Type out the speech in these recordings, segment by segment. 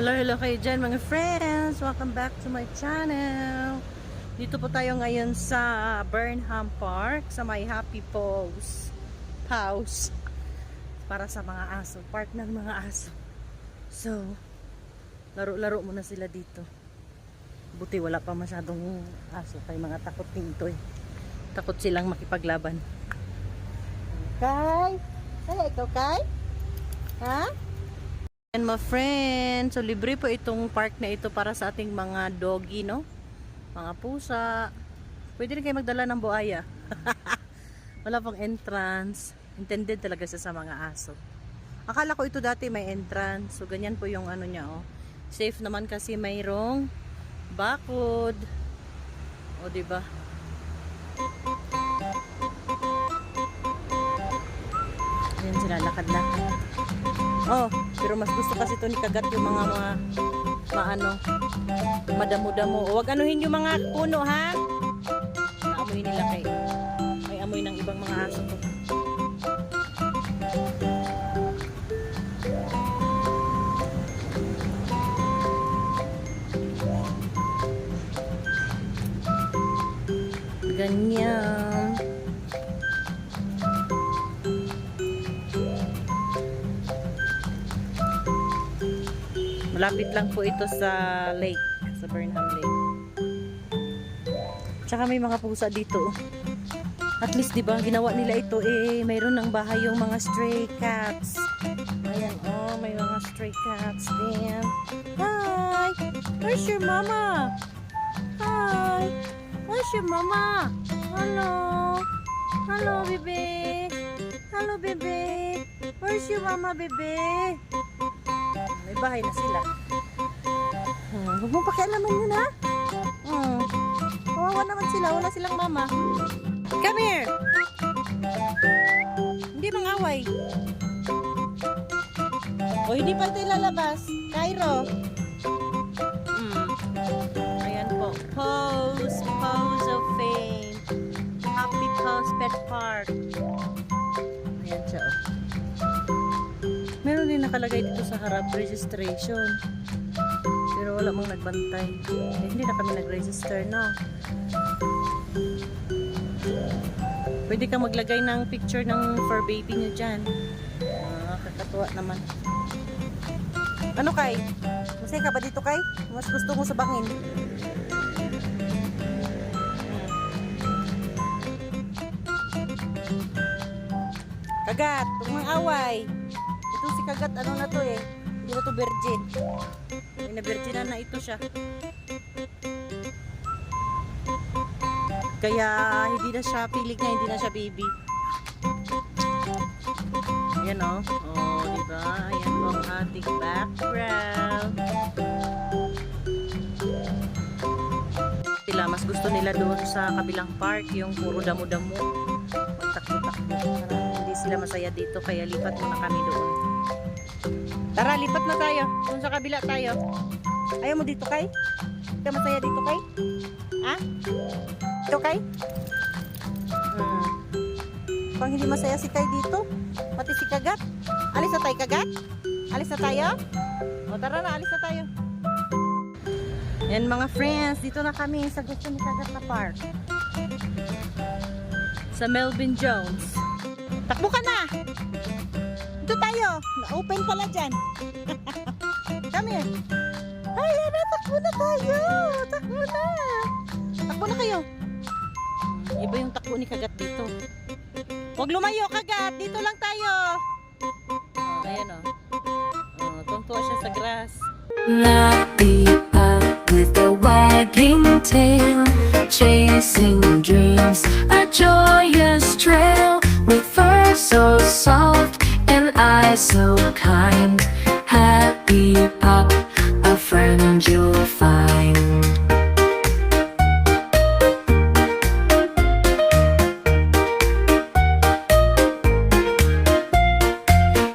Hello kayo dyan mga friends. Welcome back to my channel. Dito po tayo ngayon sa Burnham Park sa may Happy Paws para sa mga aso. Park ng mga aso. So, laro-laro muna sila dito. Buti wala pa masyadong aso. Kaya mga takot dito eh. Takot silang makipaglaban. Kay? Kaya ikaw Kay? Ha? And my friend, so libre po itong park na ito para sa ating mga doggy, no? Mga pusa. Pwede rin kayo magdala ng buhaya. Wala pang entrance. Intended talaga siya sa mga aso. Akala ko ito dati may entrance. So ganyan po yung ano niya, oh. Safe naman kasi mayroong bakod. O, diba? Ayan sila, lakad-lakad. Oh, pero mas gusto kasi ito ni Kagat yung mga madamo-damo. Huwag anuhin yung mga puno, ha? Naamoy nila kay. May amoy ng ibang mga aso to. Ganyan. Malapit lang po ito sa lake, sa Burnham Lake. Tsaka may mga pusa dito. At least, di ba, ginawa nila ito eh, mayroon ng bahay yung mga stray cats. Ayan, oh, may mga stray cats din. Hi! Where's your mama? Hi! Where's your mama? Hello! Hello, bebe! Hello, bebe! Where's your mama, bebe? May bahay na sila. Huwag mong pakialaman yun, ha? Kawawa naman sila. Wala silang mama. Come here! Hindi mang-away. O, hindi pa ito ilalabas. Cairo. Ayan po. Pose of Fame. Happy Paws Pet Park. Ayan siya, oh. Meron din nakalagay dito sa harap registration. Pero wala mong nagbantay. Hindi na kami nag-register, no? Pwede ka maglagay ng picture ng fur baby nyo dyan. Kakatuwa naman. Ano Kay? Masaya ka ba dito Kay? Mas gusto mo sa bangin? Kagat, huwag mong away. Ito si Kagat, ano na to eh. Hindi na to virgin. May na-virginan na ito siya. Kaya hindi na siya, pilig na hindi na siya baby. Ayan o. Oh, diba? Ayan po ang ating background. Sila, mas gusto nila doon sa kabilang park, yung puro damo-damo. Magtakbo-takbo. Parang hindi sila masaya dito, kaya lipat muna kami doon. Tara, lipat na tayo. Doon sa kabila tayo. Ayaw mo dito, Kay? Hindi ka masaya dito, Kay? Ha? Dito, Kay? Pang hindi masaya si Kay dito. Pati si Kagat. Alis na tayo, Kagat? Alis na tayo? O, tara na, alis na tayo. Yan mga friends, dito na kami sa gusto ni Kagat na park. Sa Melvin Jones. Takbo ka na! Dito tayo. Na-open pala dyan. Come here. Ay, ano, takbo na tayo. Takbo na. Takbo na kayo. Iba yung takbo ni Kagat dito. Huwag lumayo, Kagat. Dito lang tayo. Oh, ayan o. Oh, tungtuwa siya sa grass. Happy up with a wagging tail, chasing dreams, a joyous trail, with fur so soft and eyes so kind. Happy pup, a friend you'll find.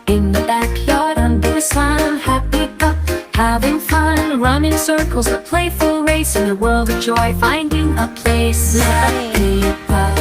In the backyard under the sun, happy pup, having fun, running circles, a playful race in a world of joy, finding a place. Happy pup.